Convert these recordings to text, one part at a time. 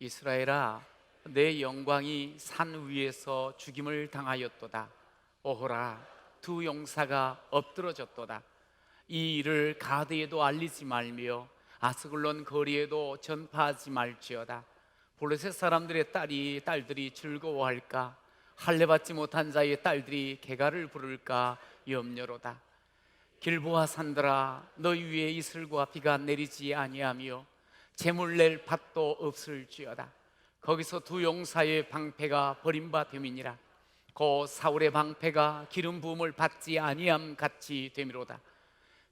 이스라엘아, 내 영광이 산 위에서 죽임을 당하였도다. 오호라, 두 용사가 엎드러졌도다. 이 일을 가드에도 알리지 말며 아스글론 거리에도 전파하지 말지어다. 블레셋 사람들의 딸들이 즐거워할까? 할례 받지 못한 자의 딸들이 개가를 부를까 염려로다. 길보아 산들아, 너희 위에 이슬과 비가 내리지 아니하며 재물 낼 밭도 없을지어다. 거기서 두 용사의 방패가 버림바 됨이니라. 고 사울의 방패가 기름 부음을 받지 아니함 같이 됨이로다.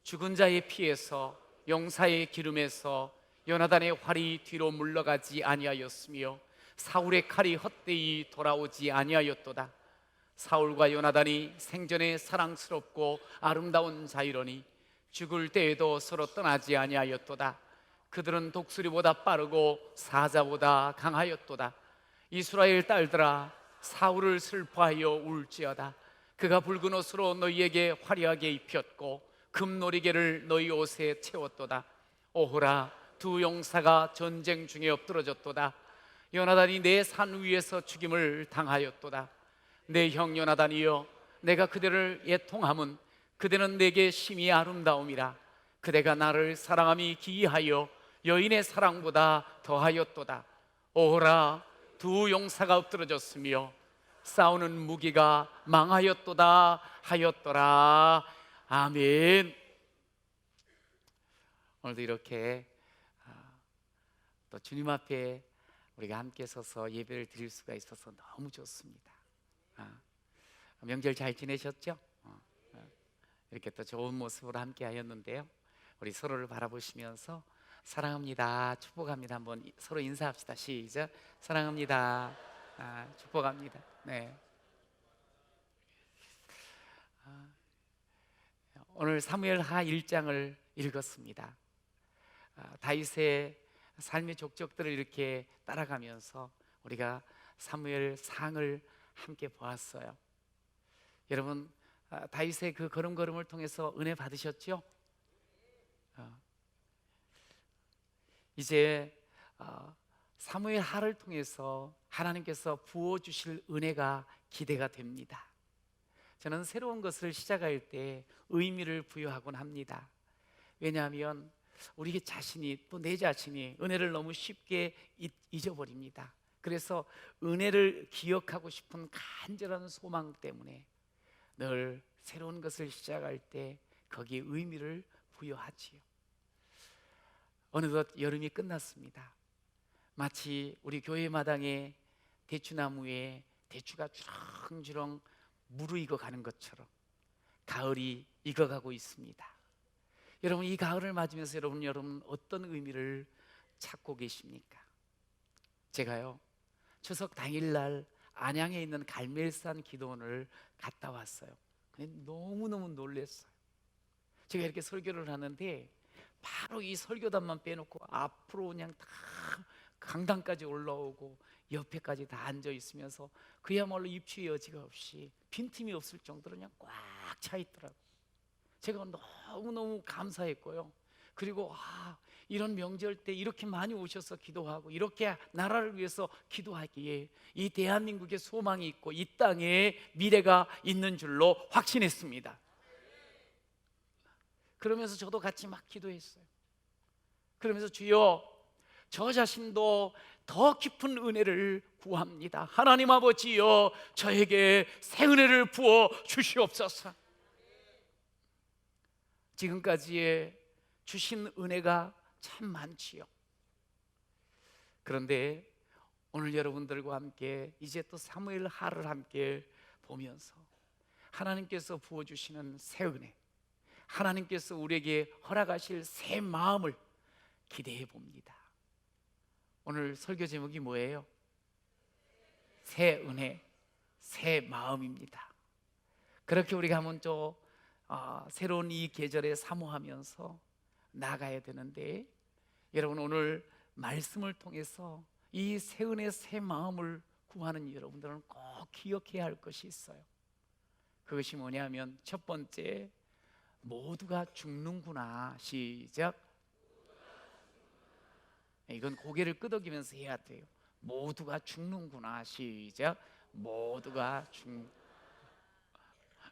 죽은 자의 피에서 용사의 기름에서 요나단의 활이 뒤로 물러가지 아니하였으며 사울의 칼이 헛되이 돌아오지 아니하였도다. 사울과 요나단이 생전에 사랑스럽고 아름다운 자이러니 죽을 때에도 서로 떠나지 아니하였도다. 그들은 독수리보다 빠르고 사자보다 강하였도다. 이스라엘 딸들아, 사울을 슬퍼하여 울지어다. 그가 붉은 옷으로 너희에게 화려하게 입혔고 금놀이개를 너희 옷에 채웠도다. 오호라, 두 용사가 전쟁 중에 엎드러졌도다. 요나단이 내 산 위에서 죽임을 당하였도다. 내 형 요나단이여, 내가 그대를 애통함은 그대는 내게 심히 아름다움이라. 그대가 나를 사랑함이 기이하여 여인의 사랑보다 더하였도다. 오호라, 두 용사가 엎드러졌으며 싸우는 무기가 망하였도다 하였더라. 아멘. 오늘도 이렇게 또 주님 앞에 우리가 함께 서서 예배를 드릴 수가 있어서 너무 좋습니다. 명절 잘 지내셨죠? 이렇게 또 좋은 모습으로 함께 하였는데요, 우리 서로를 바라보시면서 사랑합니다, 축복합니다 한번 서로 인사합시다. 시작. 사랑합니다, 축복합니다. 네. 오늘 사무엘하 1장을 읽었습니다. 다윗의 삶의 족적들을 이렇게 따라가면서 우리가 사무엘상을 함께 보았어요. 여러분, 다윗의 그 걸음걸음을 통해서 은혜 받으셨죠? 이제 사무엘하를 통해서 하나님께서 부어주실 은혜가 기대가 됩니다. 저는 새로운 것을 시작할 때 의미를 부여하곤 합니다. 왜냐하면 우리 자신이, 또 내 자신이 은혜를 너무 쉽게 잊어버립니다. 그래서 은혜를 기억하고 싶은 간절한 소망 때문에 늘 새로운 것을 시작할 때 거기에 의미를 부여하지요. 어느덧 여름이 끝났습니다. 마치 우리 교회 마당에 대추나무에 대추가 주렁주렁 무르익어 가는 것처럼 가을이 익어가고 있습니다. 여러분, 이 가을을 맞으면서 여러분 어떤 의미를 찾고 계십니까? 제가요, 추석 당일날 안양에 있는 갈멜산 기도원을 갔다 왔어요. 근데 너무너무 놀랐어요. 제가 이렇게 설교를 하는데 바로 이 설교단만 빼놓고 앞으로 그냥 다 강당까지 올라오고 옆에까지 다 앉아 있으면서 그야말로 입추의 여지가 없이 빈틈이 없을 정도로 그냥 꽉 차 있더라고요. 제가 너무너무 감사했고요. 그리고 이런 명절 때 이렇게 많이 오셔서 기도하고 이렇게 나라를 위해서 기도하기에 이 대한민국에 소망이 있고 이 땅에 미래가 있는 줄로 확신했습니다. 그러면서 저도 같이 막 기도했어요. 그러면서 주여, 저 자신도 더 깊은 은혜를 구합니다. 하나님 아버지여, 저에게 새 은혜를 부어 주시옵소서. 지금까지의 주신 은혜가 참 많지요. 그런데 오늘 여러분들과 함께 이제 또 사무엘하를 함께 보면서 하나님께서 부어주시는 새 은혜, 하나님께서 우리에게 허락하실 새 마음을 기대해 봅니다. 오늘 설교 제목이 뭐예요? 새 은혜, 새 마음입니다. 그렇게 우리가 한번 또 새로운 이 계절에 사모하면서 나가야 되는데, 여러분, 오늘 말씀을 통해서 이 새 은혜, 새 마음을 구하는 여러분들은 꼭 기억해야 할 것이 있어요. 그것이 뭐냐면, 첫 번째, 모두가 죽는구나. 시작. 이건 고개를 끄덕이면서 해야 돼요. 모두가 죽는구나. 시작. 모두가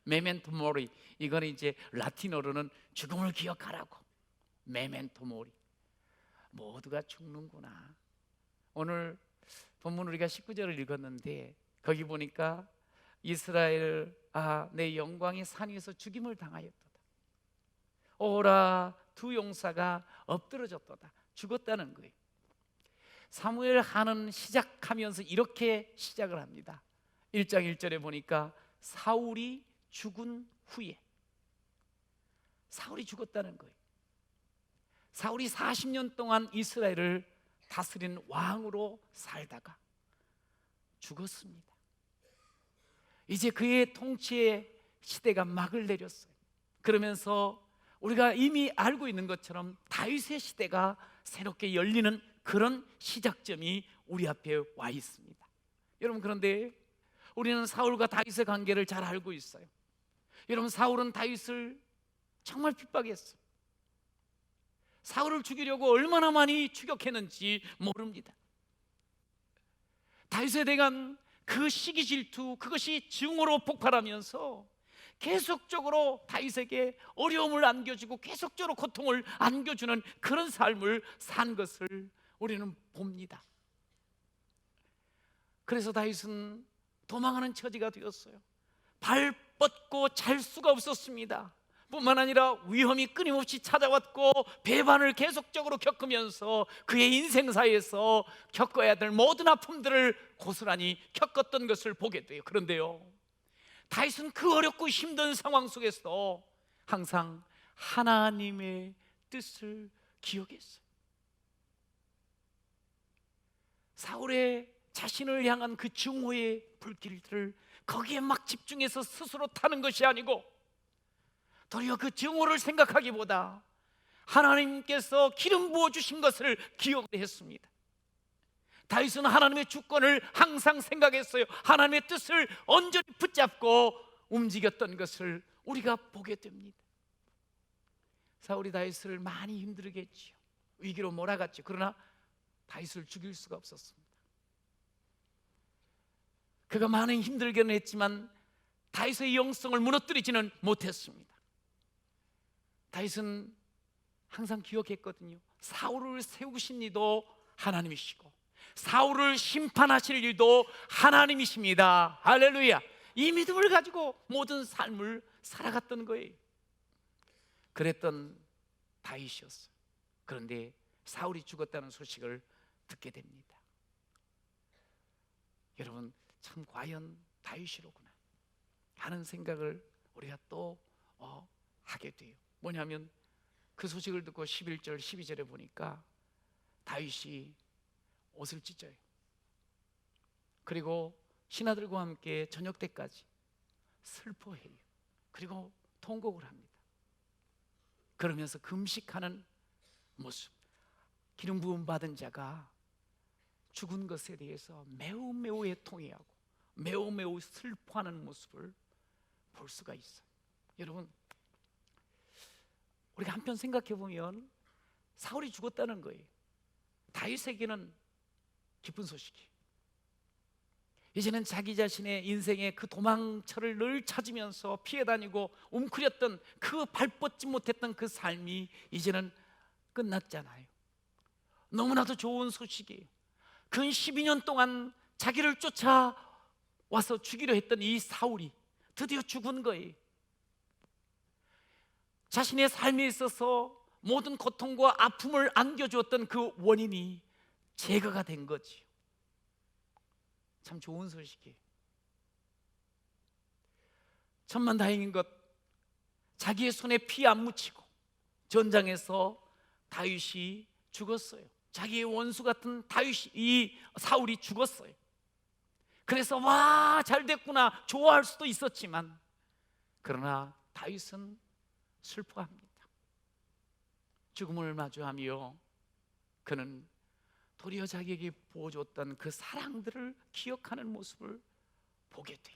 메멘토 모리. 이거는 이제 라틴어로는 죽음을 기억하라고. 메멘토 모리. 모두가 죽는구나. 오늘 본문 우리가 19절을 읽었는데 거기 보니까 이스라엘 내 영광이 산 위에서 죽임을 당하였도다. 오라 두 용사가 엎드러졌도다. 죽었다는 거예요. 사무엘 하는 시작하면서 이렇게 시작을 합니다. 1장 1절에 보니까 사울이 죽은 후에, 사울이 죽었다는 거예요. 사울이 40년 동안 이스라엘을 다스린 왕으로 살다가 죽었습니다. 이제 그의 통치의 시대가 막을 내렸어요. 그러면서 우리가 이미 알고 있는 것처럼 다윗의 시대가 새롭게 열리는 그런 시작점이 우리 앞에 와 있습니다. 여러분, 그런데 우리는 사울과 다윗의 관계를 잘 알고 있어요. 여러분, 사울은 다윗을 정말 핍박했어요. 사울을 죽이려고 얼마나 많이 추격했는지 모릅니다. 다윗에 대한 그 시기 질투, 그것이 증오로 폭발하면서 계속적으로 다윗에게 어려움을 안겨주고 계속적으로 고통을 안겨주는 그런 삶을 산 것을 우리는 봅니다. 그래서 다윗은 도망하는 처지가 되었어요. 발 뻗고 잘 수가 없었습니다. 뿐만 아니라 위험이 끊임없이 찾아왔고 배반을 계속적으로 겪으면서 그의 인생사에서 겪어야 될 모든 아픔들을 고스란히 겪었던 것을 보게 돼요. 그런데요, 다윗은 그 어렵고 힘든 상황 속에서 항상 하나님의 뜻을 기억했어요. 사울의 자신을 향한 그 증오의 불길들을 거기에 막 집중해서 스스로 타는 것이 아니고 도리어 그 증오를 생각하기보다 하나님께서 기름 부어주신 것을 기억을 했습니다. 다윗은 하나님의 주권을 항상 생각했어요. 하나님의 뜻을 온전히 붙잡고 움직였던 것을 우리가 보게 됩니다. 사울이 다윗을 많이 힘들게 했지요. 위기로 몰아갔죠. 그러나 다윗을 죽일 수가 없었습니다. 그가 많은 힘들게는 했지만 다윗의 영성을 무너뜨리지는 못했습니다. 다윗은 항상 기억했거든요. 사울을 세우신 이도 하나님이시고 사울을 심판하실 일도 하나님이십니다. 할렐루야. 이 믿음을 가지고 모든 삶을 살아갔던 거예요. 그랬던 다윗이었어요. 그런데 사울이 죽었다는 소식을 듣게 됩니다. 여러분, 참 과연 다윗이로구나 하는 생각을 우리가 또 하게 돼요. 뭐냐면 그 소식을 듣고 11절 12절에 보니까 다윗이 옷을 찢어요. 그리고 신하들과 함께 저녁 때까지 슬퍼해요. 그리고 통곡을 합니다. 그러면서 금식하는 모습, 기름 부음 받은 자가 죽은 것에 대해서 매우 매우 애통해하고 매우 매우 슬퍼하는 모습을 볼 수가 있어요. 여러분, 우리가 한편 생각해 보면 사울이 죽었다는 거예요. 다윗에게는 기쁜 소식이, 이제는 자기 자신의 인생의 그 도망처를 늘 찾으면서 피해 다니고 웅크렸던 그 발뻗지 못했던 그 삶이 이제는 끝났잖아요. 너무나도 좋은 소식이에요. 근 12년 동안 자기를 쫓아와서 죽이려 했던 이 사울이 드디어 죽은 거예요. 자신의 삶에 있어서 모든 고통과 아픔을 안겨주었던 그 원인이 제거가 된 거지요. 참 좋은 소식이에요. 천만다행인 것, 자기의 손에 피 안 묻히고 전장에서 다윗이 죽었어요. 자기의 원수 같은 이 사울이 죽었어요. 그래서 와, 잘 됐구나 좋아할 수도 있었지만, 그러나 다윗은 슬퍼합니다. 죽음을 마주하며 그는 도리어 자기에게 부어줬던 그 사랑들을 기억하는 모습을 보게 돼.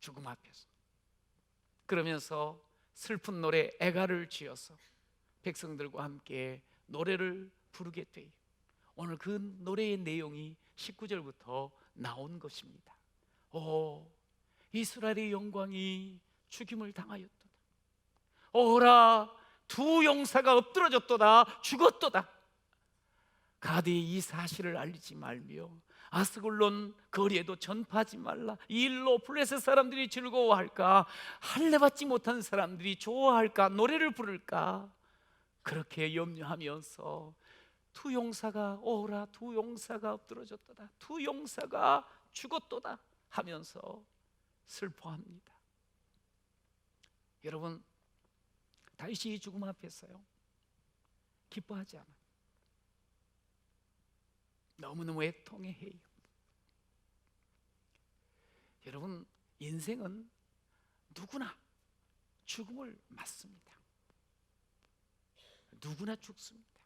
죽음 앞에서. 그러면서 슬픈 노래 애가를 지어서 백성들과 함께 노래를 부르게 돼요. 오늘 그 노래의 내용이 19절부터 나온 것입니다. 오, 이스라엘의 영광이 죽임을 당하였도다. 오라, 두 용사가 엎드러졌도다, 죽었도다. 가드에 이 사실을 알리지 말며 아스글론 거리에도 전파하지 말라. 이 일로 블레셋 사람들이 즐거워할까, 할례받지 못한 사람들이 좋아할까, 노래를 부를까, 그렇게 염려하면서 두 용사가 오라, 두 용사가 엎드러졌도다, 두 용사가 죽었도다 하면서 슬퍼합니다. 여러분, 다윗이 죽음 앞에서요 기뻐하지 않아요. 너무너무 애통해해요. 여러분, 인생은 누구나 죽음을 맞습니다. 누구나 죽습니다.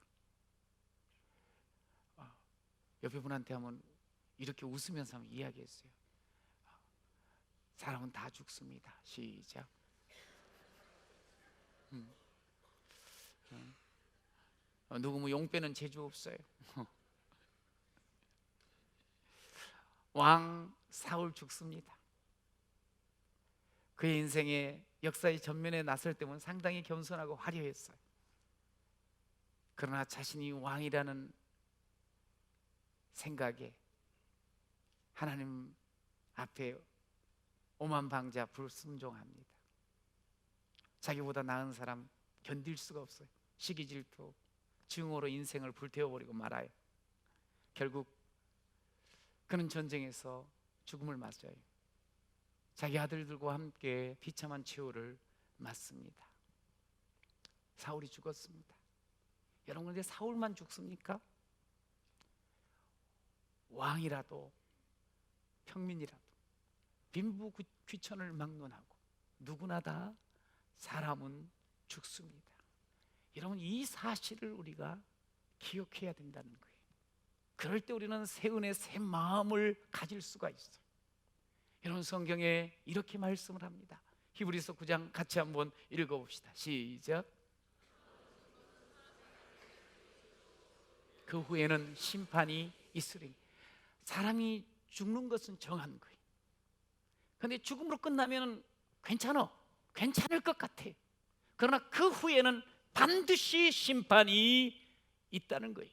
옆에 분한테 한번 이렇게 웃으면서 한번 이야기했어요. 사람은 다 죽습니다. 시작. 누구 뭐 용 빼는 재주 없어요. 왕 사울 죽습니다. 그의 인생의 역사의 전면에 나설 때는 상당히 겸손하고 화려했어요. 그러나 자신이 왕이라는 생각에 하나님 앞에 오만방자 불순종합니다. 자기보다 나은 사람 견딜 수가 없어요. 시기질투, 증오로 인생을 불태워버리고 말아요. 결국 그는 전쟁에서 죽음을 맞아요. 자기 아들들과 함께 비참한 최후를 맞습니다. 사울이 죽었습니다. 여러분, 근데 사울만 죽습니까? 왕이라도 평민이라도 빈부귀천을 막론하고 누구나 다 사람은 죽습니다. 여러분, 이 사실을 우리가 기억해야 된다는 거예요. 그럴 때 우리는 새 은혜, 새 마음을 가질 수가 있어요. 여러분, 성경에 이렇게 말씀을 합니다. 히브리서 9장 같이 한번 읽어봅시다. 시작. 그 후에는 심판이 있으리니. 사람이 죽는 것은 정한 거예요. 그런데 죽음으로 끝나면 괜찮을 것 같아. 그러나 그 후에는 반드시 심판이 있다는 거예요.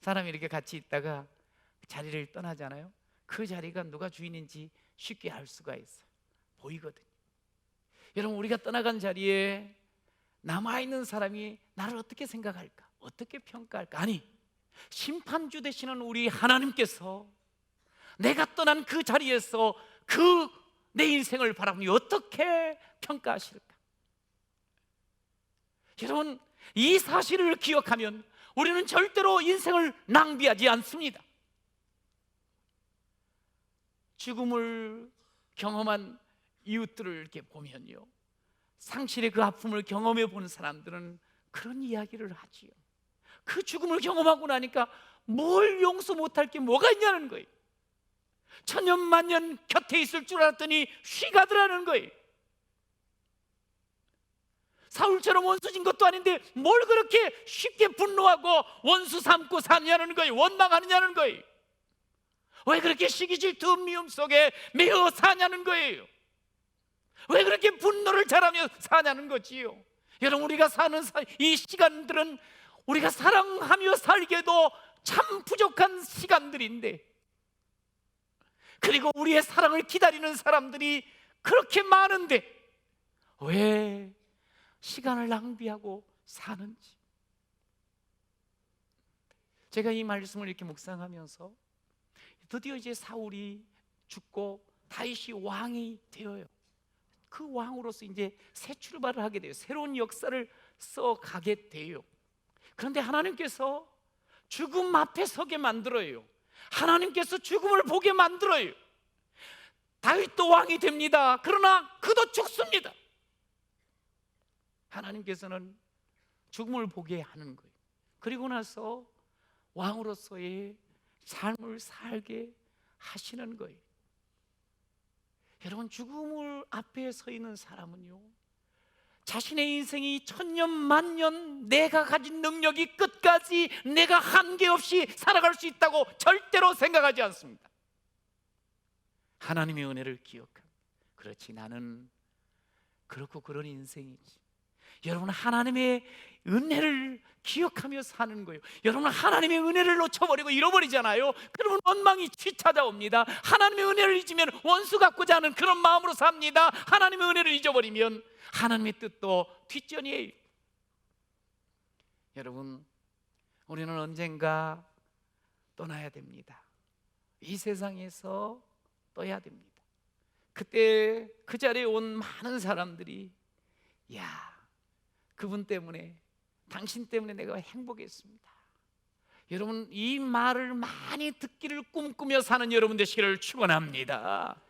사람이 이렇게 같이 있다가 자리를 떠나잖아요. 그 자리가 누가 주인인지 쉽게 알 수가 있어요. 보이거든요. 여러분, 우리가 떠나간 자리에 남아있는 사람이 나를 어떻게 생각할까? 어떻게 평가할까? 아니, 심판주 되시는 우리 하나님께서 내가 떠난 그 자리에서 내 인생을 바라보니 어떻게 평가하실까? 여러분, 이 사실을 기억하면 우리는 절대로 인생을 낭비하지 않습니다. 죽음을 경험한 이웃들을 이렇게 보면요, 상실의 그 아픔을 경험해 본 사람들은 그런 이야기를 하지요. 그 죽음을 경험하고 나니까 뭘 용서 못할 게 뭐가 있냐는 거예요. 천년만년 곁에 있을 줄 알았더니 쉬가더라는 거예요. 사울처럼 원수진 것도 아닌데 뭘 그렇게 쉽게 분노하고 원수 삼고 사느냐는 거예요. 원망하느냐는 거예요. 왜 그렇게 시기질투 미움 속에 매어 사냐는 거예요. 왜 그렇게 분노를 잘하며 사냐는 거지요. 여러분, 우리가 사는 이 시간들은 우리가 사랑하며 살기에도 참 부족한 시간들인데, 그리고 우리의 사랑을 기다리는 사람들이 그렇게 많은데 왜 시간을 낭비하고 사는지. 제가 이 말씀을 이렇게 묵상하면서 드디어 이제 사울이 죽고 다윗이 왕이 되어요. 그 왕으로서 이제 새 출발을 하게 돼요. 새로운 역사를 써가게 돼요. 그런데 하나님께서 죽음 앞에 서게 만들어요. 하나님께서 죽음을 보게 만들어요. 다윗도 왕이 됩니다. 그러나 그도 죽습니다. 하나님께서는 죽음을 보게 하는 거예요. 그리고 나서 왕으로서의 삶을 살게 하시는 거예요. 여러분, 죽음을 앞에 서 있는 사람은요, 자신의 인생이 천년 만년 내가 가진 능력이 끝까지 내가 한계 없이 살아갈 수 있다고 절대로 생각하지 않습니다. 하나님의 은혜를 기억합니다. 그렇지, 나는 그렇고 그런 인생이지. 여러분, 하나님의 은혜를 기억하며 사는 거예요. 여러분, 하나님의 은혜를 놓쳐버리고 잃어버리잖아요. 그러면 원망이 찾아옵니다. 하나님의 은혜를 잊으면 원수 갖고자 하는 그런 마음으로 삽니다. 하나님의 은혜를 잊어버리면 하나님의 뜻도 뒷전이에요. 여러분, 우리는 언젠가 떠나야 됩니다. 이 세상에서 떠야 됩니다. 그때 그 자리에 온 많은 사람들이, 야, 그분 때문에, 당신 때문에 내가 행복했습니다. 여러분, 이 말을 많이 듣기를 꿈꾸며 사는 여러분 되시기를 축원합니다.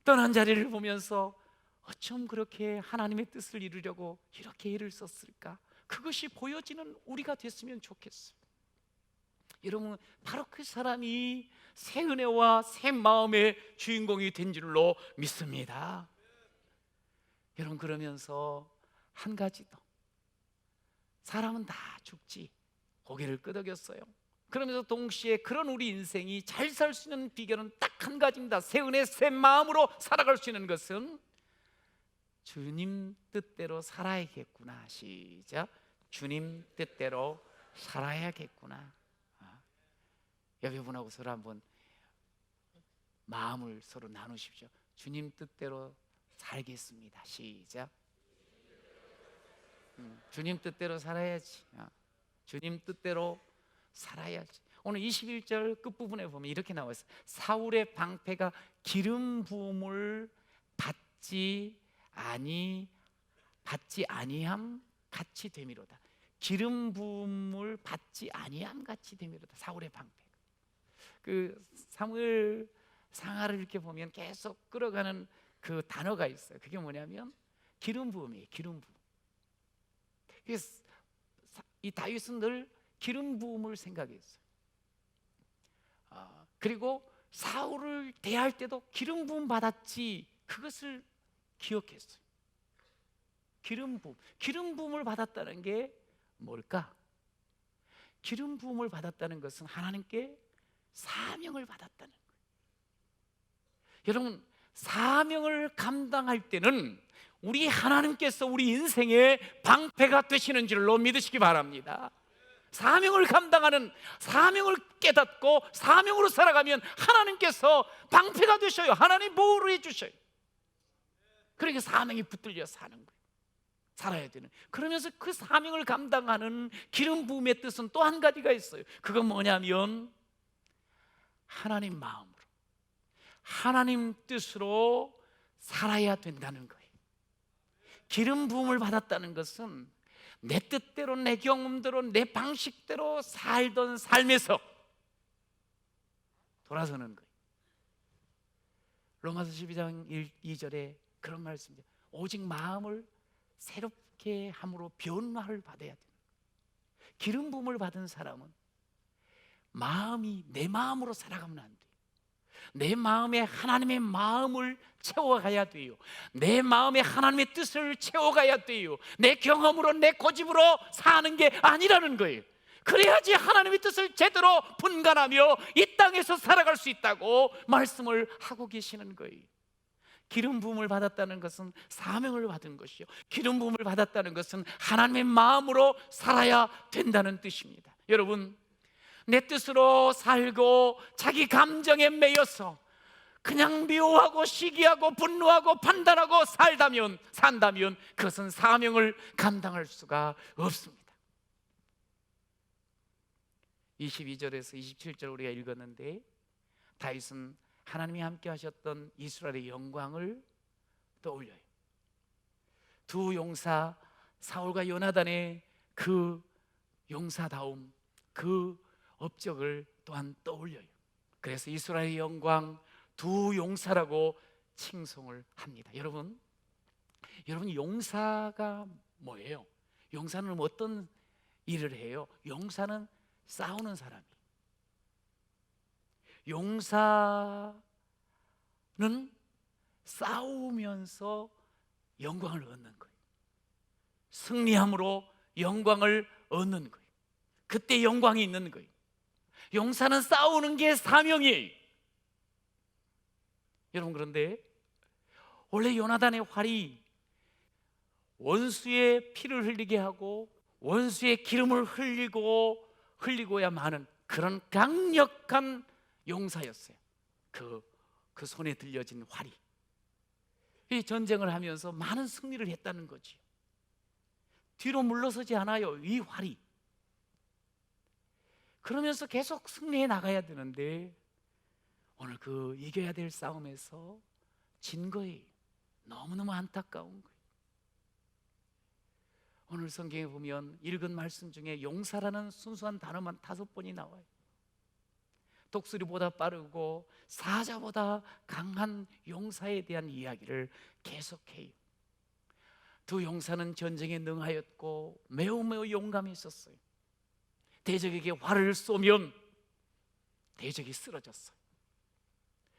떠난 자리를 보면서 어쩜 그렇게 하나님의 뜻을 이루려고 이렇게 애를 썼을까? 그것이 보여지는 우리가 됐으면 좋겠어요. 여러분, 바로 그 사람이 새 은혜와 새 마음의 주인공이 된 줄로 믿습니다. 여러분, 그러면서 한 가지 더, 사람은 다 죽지, 고개를 끄덕였어요. 그러면서 동시에 그런 우리 인생이 잘 살 수 있는 비결은 딱 한 가지입니다. 새 은혜, 새 마음으로 살아갈 수 있는 것은 주님 뜻대로 살아야겠구나. 시작. 주님 뜻대로 살아야겠구나. 옆에 분하고 서로 한번 마음을 서로 나누십시오. 주님 뜻대로 살겠습니다. 시작. 주님 뜻대로 살아야지. 주님 뜻대로 살아야지. 오늘 21절 끝부분에 보면 이렇게 나와 있어요. 사울의 방패가 기름 부음을 받지 아니함 같이 되미로다. 기름 부음을 받지 아니함 같이 되미로다. 사울의 방패. 그 사무엘 상하를 이렇게 보면 계속 끌어가는 그 단어가 있어요. 그게 뭐냐면 기름 부음이에요. 기름 부음. 이 다윗은 늘 기름 부음을 생각했어요. 그리고 사울을 대할 때도 기름 부음 받았지, 그것을 기억했어요. 기름 부음. 기름 부음을 받았다는 게 뭘까? 기름 부음을 받았다는 것은 하나님께 사명을 받았다는 거예요. 여러분, 사명을 감당할 때는 우리 하나님께서 우리 인생의 방패가 되시는 줄로 믿으시기 바랍니다. 사명을 감당하는, 사명을 깨닫고 사명으로 살아가면 하나님께서 방패가 되셔요. 하나님 보호를 해주셔요. 그러니까 사명이 붙들려 사는 거예요. 살아야 되는. 그러면서 그 사명을 감당하는 기름 부음의 뜻은 또 한 가지가 있어요. 그건 뭐냐면 하나님 마음으로, 하나님 뜻으로 살아야 된다는 거예요. 기름 부음을 받았다는 것은 내 뜻대로, 내 경험대로, 내 방식대로 살던 삶에서 돌아서는 거예요. 로마서 12장 2절에 그런 말씀이죠. 오직 마음을 새롭게 함으로 변화를 받아야 돼요. 기름 부음을 받은 사람은 마음이 내 마음으로 살아가면 안 돼요. 내 마음에 하나님의 마음을 채워가야 돼요. 내 마음에 하나님의 뜻을 채워가야 돼요. 내 경험으로, 내 고집으로 사는 게 아니라는 거예요. 그래야지 하나님의 뜻을 제대로 분간하며 이 땅에서 살아갈 수 있다고 말씀을 하고 계시는 거예요. 기름 부음을 받았다는 것은 사명을 받은 것이요, 기름 부음을 받았다는 것은 하나님의 마음으로 살아야 된다는 뜻입니다. 여러분, 내 뜻으로 살고 자기 감정에 매여서 그냥 미워하고 시기하고 분노하고 판단하고 산다면 그것은 사명을 감당할 수가 없습니다. 22절에서 27절 우리가 읽었는데, 다윗은 하나님이 함께 하셨던 이스라엘의 영광을 떠올려요. 두 용사 사울과 요나단의 그 용사다움, 그 업적을 또한 떠올려요. 그래서 이스라엘의 영광, 두 용사라고 칭송을 합니다. 여러분 용사가 뭐예요? 용사는 어떤 일을 해요? 용사는 싸우는 사람이에요. 용사는 싸우면서 영광을 얻는 거예요. 승리함으로 영광을 얻는 거예요. 그때 영광이 있는 거예요. 용사는 싸우는 게 사명이에요. 여러분, 그런데 원래 요나단의 활이 원수의 피를 흘리게 하고 원수의 기름을 흘리고야 마는 그런 강력한 용사였어요. 그 손에 들려진 활이 이 전쟁을 하면서 많은 승리를 했다는 거지. 뒤로 물러서지 않아요, 이 활이. 그러면서 계속 승리해 나가야 되는데 오늘 그 이겨야 될 싸움에서 진 거예요. 너무너무 안타까운 거예요. 오늘 성경에 보면 읽은 말씀 중에 용사라는 순수한 단어만 5번이 나와요. 독수리보다 빠르고 사자보다 강한 용사에 대한 이야기를 계속해요. 두 용사는 전쟁에 능하였고 매우 용감했었어요. 대적에게 활을 쏘면 대적이 쓰러졌어요.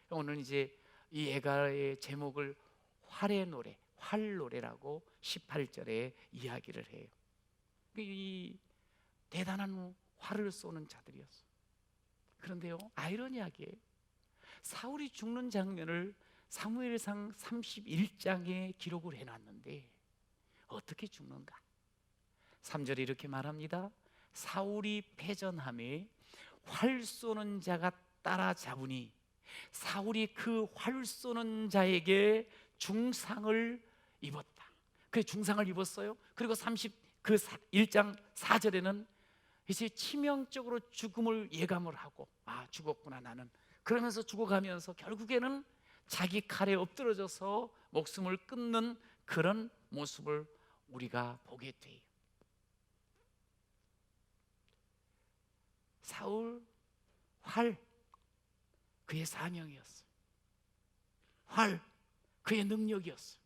오늘 이제 이 예가의 제목을 활의 노래, 활노래라고 18절에 이야기를 해요. 이 대단한 활을 쏘는 자들이었어요. 그런데요, 아이러니하게 사울이 죽는 장면을 사무엘상 31장에 기록을 해놨는데 어떻게 죽는가? 3절에 이렇게 말합니다. 사울이 패전함에 활 쏘는 자가 따라잡으니 사울이 그 활 쏘는 자에게 중상을 입었다. 그 중상을 입었어요. 그리고 1장 4절에는 이제 치명적으로 죽음을 예감을 하고 죽었구나 나는. 그러면서 죽어가면서 결국에는 자기 칼에 엎드러져서 목숨을 끊는 그런 모습을 우리가 보게 돼요. 사울 활, 그의 사명이었어요. 활, 그의 능력이었어요.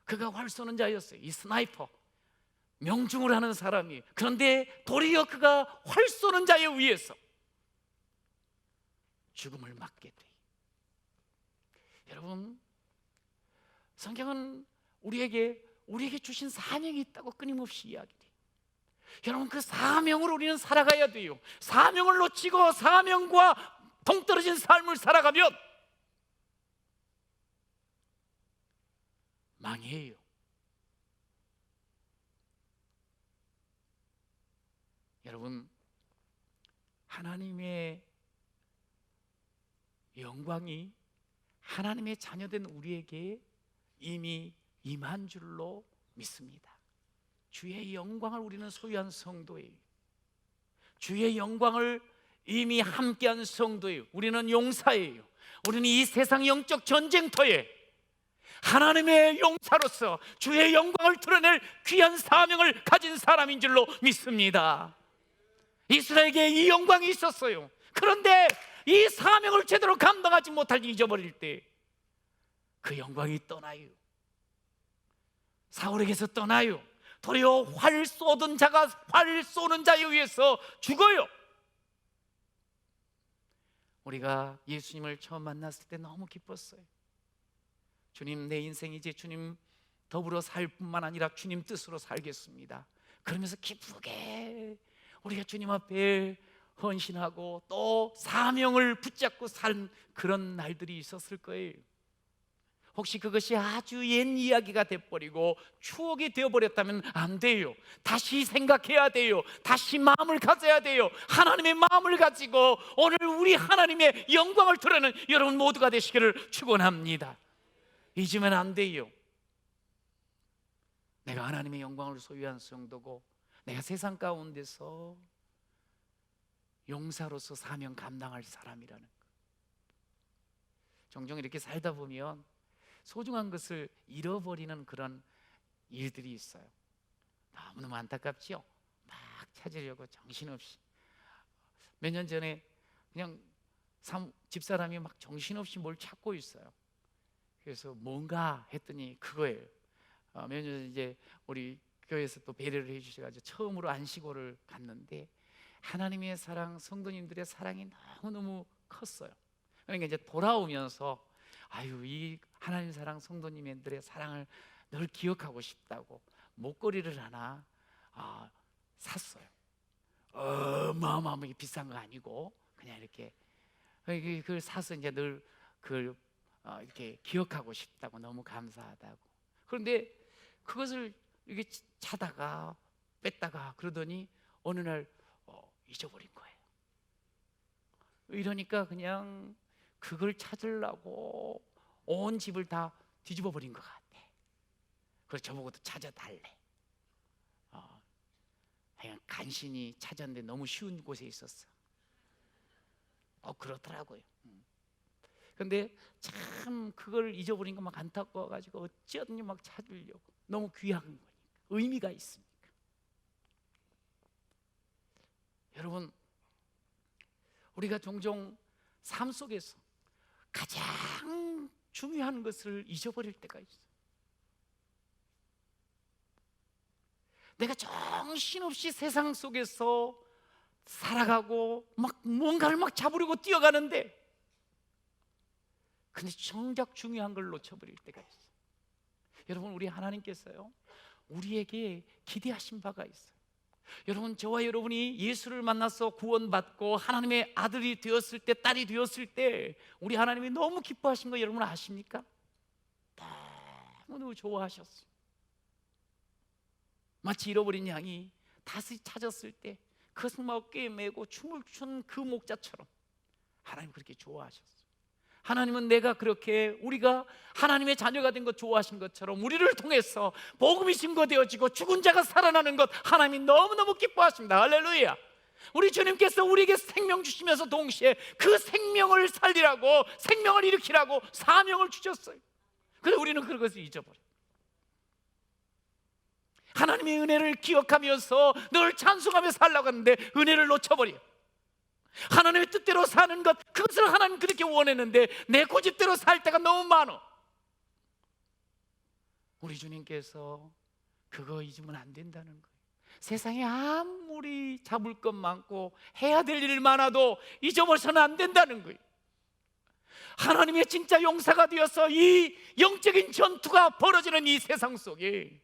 그가 활 쏘는 자였어요. 이 스나이퍼, 명중을 하는 사람이. 그런데 도리어 그가 활 쏘는 자에 의해서 죽음을 맞게 돼요. 여러분, 성경은 우리에게 주신 사명이 있다고 끊임없이 이야기해요. 여러분, 그 사명으로 우리는 살아가야 돼요. 사명을 놓치고 사명과 동떨어진 삶을 살아가면 망해요. 여러분, 하나님의 영광이 하나님의 자녀된 우리에게 이미 임한 줄로 믿습니다. 주의 영광을 우리는 소유한 성도예요. 주의 영광을 이미 함께한 성도예요. 우리는 용사예요. 우리는 이 세상 영적 전쟁터에 하나님의 용사로서 주의 영광을 드러낼 귀한 사명을 가진 사람인 줄로 믿습니다. 이스라엘에게 이 영광이 있었어요. 그런데 이 사명을 제대로 감당하지 못할 잊어버릴 때 그 영광이 떠나요. 사울에게서 떠나요. 도리어 활 쏘던 자가 활 쏘는 자에 의해서 죽어요. 우리가 예수님을 처음 만났을 때 너무 기뻤어요. 주님, 내 인생 이제 주님 더불어 살 뿐만 아니라 주님 뜻으로 살겠습니다. 그러면서 기쁘게 우리가 주님 앞에 헌신하고 또 사명을 붙잡고 산 그런 날들이 있었을 거예요. 혹시 그것이 아주 옛 이야기가 돼버리고 추억이 되어버렸다면 안 돼요. 다시 생각해야 돼요. 다시 마음을 가져야 돼요. 하나님의 마음을 가지고 오늘 우리 하나님의 영광을 드러내는 여러분 모두가 되시기를 축원합니다. 잊으면 안 돼요. 내가 하나님의 영광을 소유한 성도고 내가 세상 가운데서 용사로서 사명 감당할 사람이라는 것. 종종 이렇게 살다 보면 소중한 것을 잃어버리는 그런 일들이 있어요. 너무너무 안타깝지요. 막 찾으려고 정신없이. 몇 년 전에 그냥 집사람이 막 정신없이 뭘 찾고 있어요. 그래서 뭔가 했더니 그거예요. 몇 년 전에 이제 우리 교회에서 또 배려를 해주셔가지고 처음으로 안식오를 갔는데 하나님의 사랑, 성도님들의 사랑이 너무너무 컸어요. 그러니까 이제 돌아오면서 이 하나님 사랑 성도님들의 사랑을 늘 기억하고 싶다고 목걸이를 하나 샀어요. 어마어마하게 비싼 거 아니고 그냥 이렇게 그걸 사서 이제 늘 그걸 이렇게 기억하고 싶다고, 너무 감사하다고. 그런데 그것을 이렇게 차다가 뺐다가 그러더니 어느 날 잊어버린 거예요. 이러니까 그냥 그걸 찾으려고 온 집을 다 뒤집어 버린 것 같아. 그래서 저보고도 찾아달래. 그냥 간신히 찾았는데 너무 쉬운 곳에 있었어. 그렇더라고요. 근데 참 그걸 잊어버린 거 막 안타까워가지고 어쩌든지 막 찾으려고. 너무 귀한 거니까, 의미가 있으니까. 여러분, 우리가 종종 삶 속에서 가장 중요한 것을 잊어버릴 때가 있어요. 내가 정신없이 세상 속에서 살아가고 막 뭔가를 막 잡으려고 뛰어가는데, 근데 정작 중요한 걸 놓쳐버릴 때가 있어요. 여러분, 우리 하나님께서요, 우리에게 기대하신 바가 있어요. 여러분, 저와 여러분이 예수를 만나서 구원받고 하나님의 아들이 되었을 때, 딸이 되었을 때 우리 하나님이 너무 기뻐하신 거 여러분 아십니까? 너무 좋아하셨어요. 마치 잃어버린 양이 다시 찾았을 때 그것을 막 어깨에 메고 춤을 춘 그 목자처럼 하나님 그렇게 좋아하셨어요. 하나님은 내가 그렇게 우리가 하나님의 자녀가 된 것 좋아하신 것처럼 우리를 통해서 복음이 증거되어지고 죽은 자가 살아나는 것 하나님이 너무너무 기뻐하십니다. 할렐루야. 우리 주님께서 우리에게 생명 주시면서 동시에 그 생명을 살리라고, 생명을 일으키라고 사명을 주셨어요. 그런데 우리는 그것을 잊어버려요. 하나님의 은혜를 기억하면서 늘 찬송하며 살려고 하는데 은혜를 놓쳐버려요. 하나님의 뜻대로 사는 것, 그것을 하나님 그렇게 원했는데 내 고집대로 살 때가 너무 많아. 우리 주님께서 그거 잊으면 안 된다는 거예요. 세상에 아무리 잡을 것 많고 해야 될 일 많아도 잊어버려서는 안 된다는 거예요. 하나님의 진짜 용사가 되어서 이 영적인 전투가 벌어지는 이 세상 속에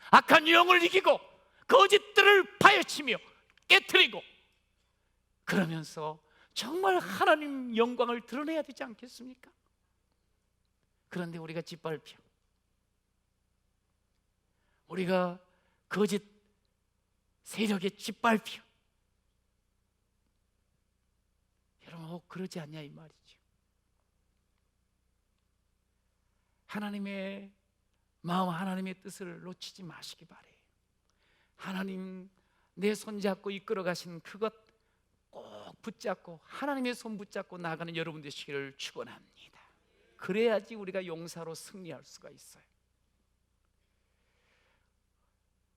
악한 영을 이기고 거짓들을 파헤치며 깨트리고, 그러면서 정말 하나님 영광을 드러내야 되지 않겠습니까? 그런데 우리가 짓밟혀, 우리가 거짓 세력에 짓밟혀, 여러분 그러지 않냐 이 말이죠. 하나님의 마음, 하나님의 뜻을 놓치지 마시기 바래요. 하나님 내 손잡고 이끌어 가신 그것 꼭 붙잡고 하나님의 손 붙잡고 나가는 여러분 되시기를 축원합니다. 그래야지 우리가 용사로 승리할 수가 있어요.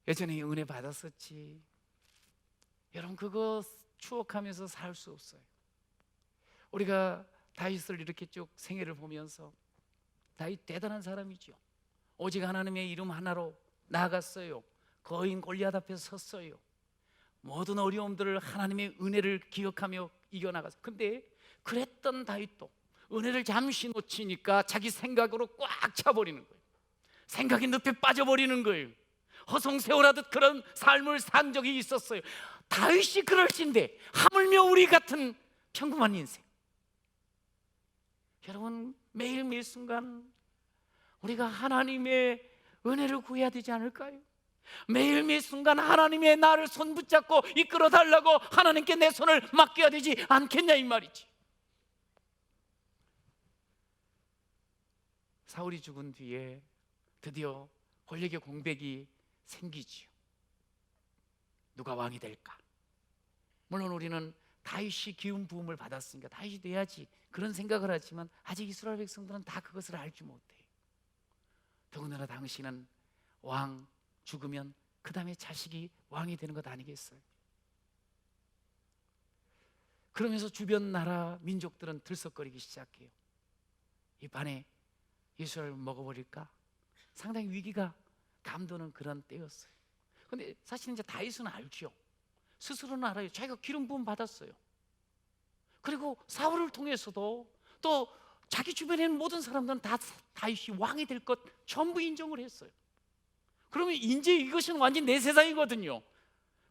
예전에 은혜 받았었지, 여러분 그거 추억하면서 살 수 없어요. 우리가 다윗을 이렇게 쭉 생애를 보면서, 다윗 대단한 사람이죠. 오직 하나님의 이름 하나로 나아갔어요. 거인 골리앗 앞에 섰어요. 모든 어려움들을 하나님의 은혜를 기억하며 이겨나갔어요. 근데 그랬던 다윗도 은혜를 잠시 놓치니까 자기 생각으로 꽉 차버리는 거예요. 생각이 늪에 빠져버리는 거예요. 허송세월하듯 그런 삶을 산 적이 있었어요. 다윗이 그럴진데 하물며 우리 같은 평범한 인생. 여러분 매일매일 순간 우리가 하나님의 은혜를 구해야 되지 않을까요? 매일매일 순간 하나님의 나를 손 붙잡고 이끌어 달라고 하나님께 내 손을 맡겨야 되지 않겠냐 이 말이지. 사울이 죽은 뒤에 드디어 권력의 공백이 생기지요. 누가 왕이 될까? 물론 우리는 다윗이 기운 부음을 받았으니까 다윗이 돼야지 그런 생각을 하지만 아직 이스라엘 백성들은 다 그것을 알지 못해요. 더군다나 당신은 왕 죽으면 그 다음에 자식이 왕이 되는 것 아니겠어요? 그러면서 주변 나라 민족들은 들썩거리기 시작해요. 이 반에 이스라엘을 먹어버릴까? 상당히 위기가 감도는 그런 때였어요. 근데 사실 이제 다윗은 알죠. 스스로는 알아요. 자기가 기름 부음 받았어요. 그리고 사울을 통해서도 또 자기 주변에 있는 모든 사람들은 다 다윗이 왕이 될 것 전부 인정을 했어요. 그러면 이제 이것은 완전 내 세상이거든요.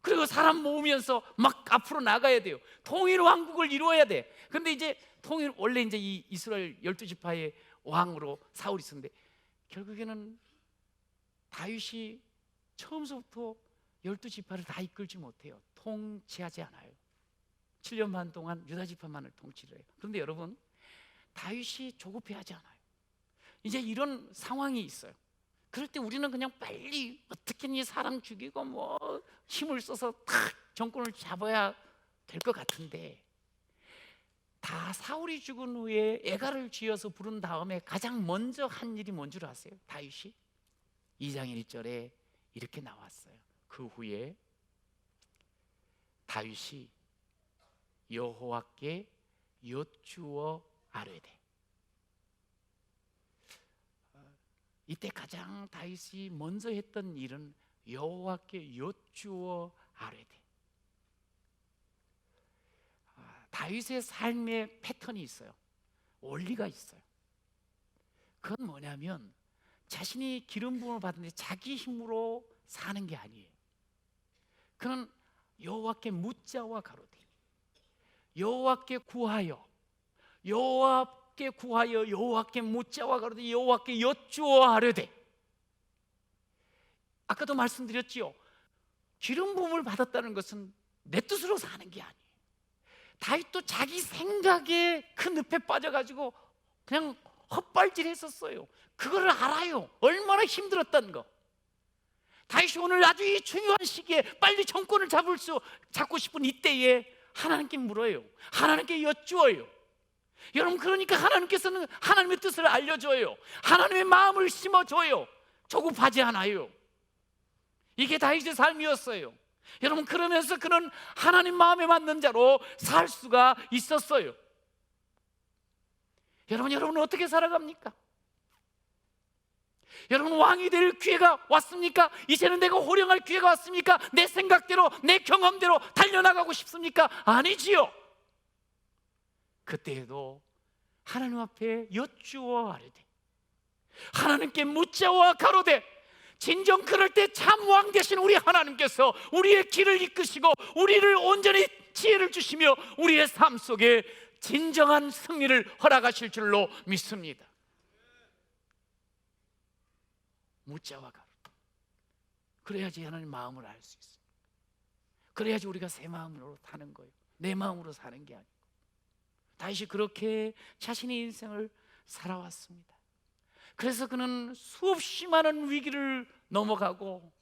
그리고 사람 모으면서 막 앞으로 나가야 돼요. 통일 왕국을 이루어야 돼. 근데 이제 통일, 원래 이제 이 이스라엘 12지파의 왕으로 사울이 있었는데, 결국에는 다윗이 처음부터 12지파를 다 이끌지 못해요. 통치하지 않아요. 7년 반 동안 유다 지파만을 통치를 해요. 그런데 여러분, 다윗이 조급해하지 않아요. 이제 이런 상황이 있어요. 그럴 때 우리는 그냥 빨리 어떻게든 사람 죽이고 뭐 힘을 써서 탁 정권을 잡아야 될 것 같은데, 다 사울이 죽은 후에 애가를 쥐어서 부른 다음에 가장 먼저 한 일이 뭔 줄 아세요? 다윗이 2장 1절에 이렇게 나왔어요. 그 후에 다윗이 여호와께 여쭈어 아뢰되. 이때 가장 다윗이 먼저 했던 일은 여호와께 여쭈어 아뢰되. 다윗의 삶의 패턴이 있어요. 원리가 있어요. 그건 뭐냐면, 자신이 기름 부음을 받는데 자기 힘으로 사는 게 아니에요. 그는 여호와께 묻자와 가로되, 여호와께 구하여, 여호와께 구하여, 여호와께 묻자와 가로되, 여호와께 여쭈어 하려되. 아까도 말씀드렸지요. 기름 부음을 받았다는 것은 내 뜻으로 사는 게 아니에요. 다윗도 자기 생각에 큰 늪에 빠져가지고 그냥 헛발질했었어요. 그거를 알아요. 얼마나 힘들었다는 거. 다윗이 오늘 아주 이 중요한 시기에 빨리 정권을 잡고 싶은 이때에 하나님께 물어요. 하나님께 여쭈어요. 여러분, 그러니까 하나님께서는 하나님의 뜻을 알려줘요. 하나님의 마음을 심어줘요. 조급하지 않아요. 이게 다윗의 삶이었어요. 여러분, 그러면서 그는 하나님 마음에 맞는 자로 살 수가 있었어요. 여러분은 어떻게 살아갑니까? 여러분, 왕이 될 기회가 왔습니까? 이제는 내가 호령할 기회가 왔습니까? 내 생각대로, 내 경험대로 달려나가고 싶습니까? 아니지요. 그때에도 하나님 앞에 여쭈어 아뢰되, 하나님께 묻자와 가로되. 진정 그럴 때 참 왕 되신 우리 하나님께서 우리의 길을 이끄시고 우리를 온전히 지혜를 주시며 우리의 삶 속에 진정한 승리를 허락하실 줄로 믿습니다. 묻자와 가로. 그래야지 하나님 마음을 알 수 있어요. 그래야지 우리가 새 마음으로 사는 거예요. 내 마음으로 사는 게 아니고. 다윗이 그렇게 자신의 인생을 살아왔습니다. 그래서 그는 수없이 많은 위기를 넘어가고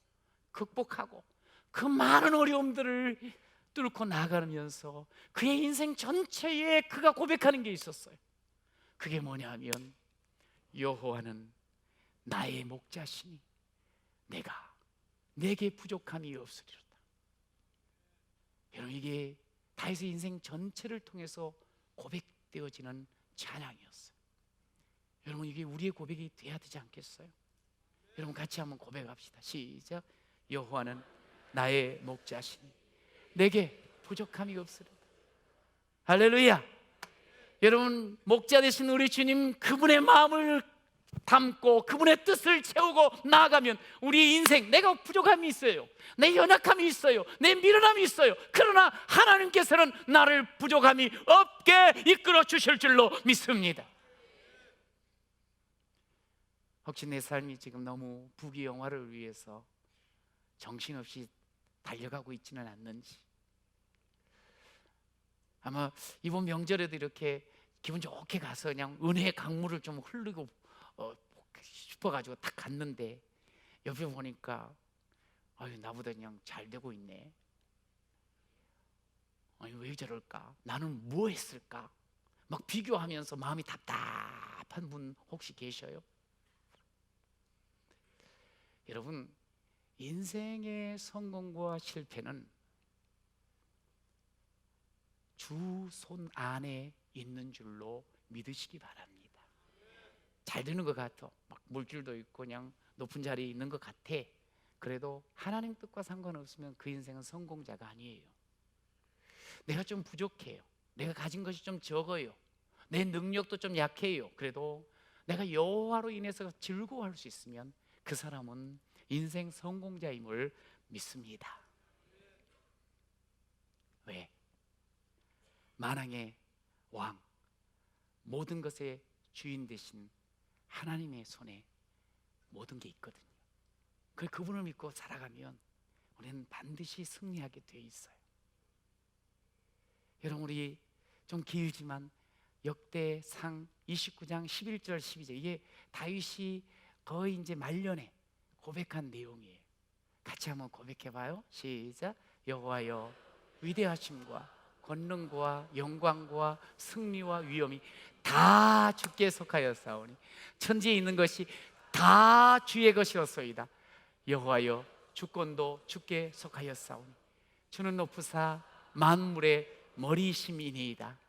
극복하고 그 많은 어려움들을 뚫고 나가면서 그의 인생 전체에 그가 고백하는 게 있었어요. 그게 뭐냐면, 여호와는 나의 목자시니 내게 부족함이 없으리로다. 여러분, 이게 다윗의 인생 전체를 통해서 고백되어지는 찬양이었어요. 여러분, 이게 우리의 고백이 돼야 되지 않겠어요? 여러분, 같이 한번 고백합시다. 시작. 여호와는 나의 목자시니 내게 부족함이 없으리로다. 할렐루야. 여러분, 목자 되신 우리 주님, 그분의 마음을 담고 그분의 뜻을 채우고 나아가면 우리의 인생, 내가 부족함이 있어요, 내 연약함이 있어요, 내 미련함이 있어요. 그러나 하나님께서는 나를 부족함이 없게 이끌어 주실 줄로 믿습니다. 혹시 내 삶이 지금 너무 부귀영화를 위해서 정신없이 달려가고 있지는 않는지, 아마 이번 명절에도 이렇게 기분 좋게 가서 그냥 은혜의 강물을 좀 흘리고 싶어가지고 딱 갔는데, 옆에 보니까 나보다 그냥 잘 되고 있네. 왜 저럴까? 나는 뭐 했을까? 막 비교하면서 마음이 답답한 분 혹시 계셔요? 여러분, 인생의 성공과 실패는 주 손 안에 있는 줄로 믿으시기 바랍니다. 잘 되는 것 같아, 막 물질도 있고 그냥 높은 자리에 있는 것 같아. 그래도 하나님 뜻과 상관없으면 그 인생은 성공자가 아니에요. 내가 좀 부족해요, 내가 가진 것이 좀 적어요, 내 능력도 좀 약해요. 그래도 내가 여호와로 인해서 즐거워할 수 있으면 그 사람은 인생 성공자임을 믿습니다. 왜? 만왕의 왕, 모든 것의 주인 되신 하나님의 손에 모든 게 있거든요. 그분을 믿고 살아가면 우리는 반드시 승리하게 돼 있어요. 여러분, 우리 좀 길지만 역대상 29장 11절 12절, 이게 다윗이 거의 이제 말년에 고백한 내용이에요. 같이 한번 고백해봐요. 시작. 여호와여, 위대하심과 권능과 영광과 승리와 위엄이 다 주께 속하였사오니 천지에 있는 것이 다 주의 것이었소이다. 여호와여, 주권도 주께 속하였사오니 주는 높으사 만물의 머리이심이니이다.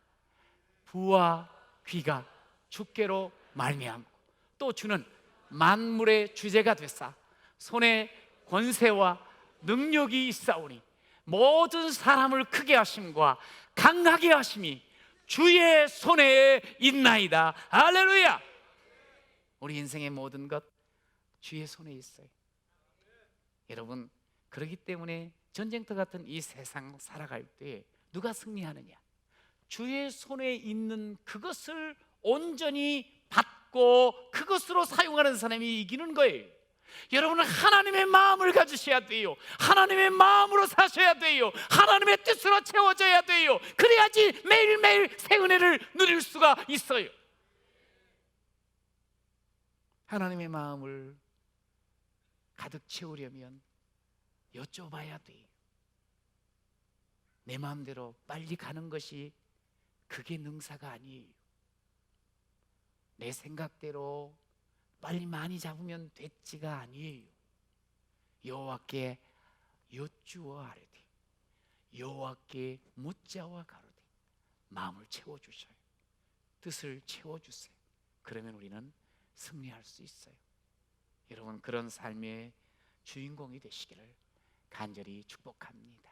부와 귀가 주께로 말미암고 또 주는 만물의 주제가 되사 손에 권세와 능력이 있사오니 모든 사람을 크게 하심과 강하게 하심이 주의 손에 있나이다. 할렐루야. 우리 인생의 모든 것 주의 손에 있어요. 여러분, 그렇기 때문에 전쟁터 같은 이 세상 살아갈 때 누가 승리하느냐? 주의 손에 있는 그것을 온전히 받고 그것으로 사용하는 사람이 이기는 거예요. 여러분은 하나님의 마음을 가지셔야 돼요. 하나님의 마음으로 사셔야 돼요. 하나님의 뜻으로 채워져야 돼요. 그래야지 매일매일 새 은혜를 누릴 수가 있어요. 하나님의 마음을 가득 채우려면 여쭤봐야 돼요. 내 마음대로 빨리 가는 것이 그게 능사가 아니에요. 내 생각대로 빨리 많이 잡으면 됐지가 아니에요. 여호와께 여쭈어 아뢰되 여호와께 묻자와 가로되 마음을 채워주셔요. 뜻을 채워주세요. 그러면 우리는 승리할 수 있어요. 여러분, 그런 삶의 주인공이 되시기를 간절히 축복합니다.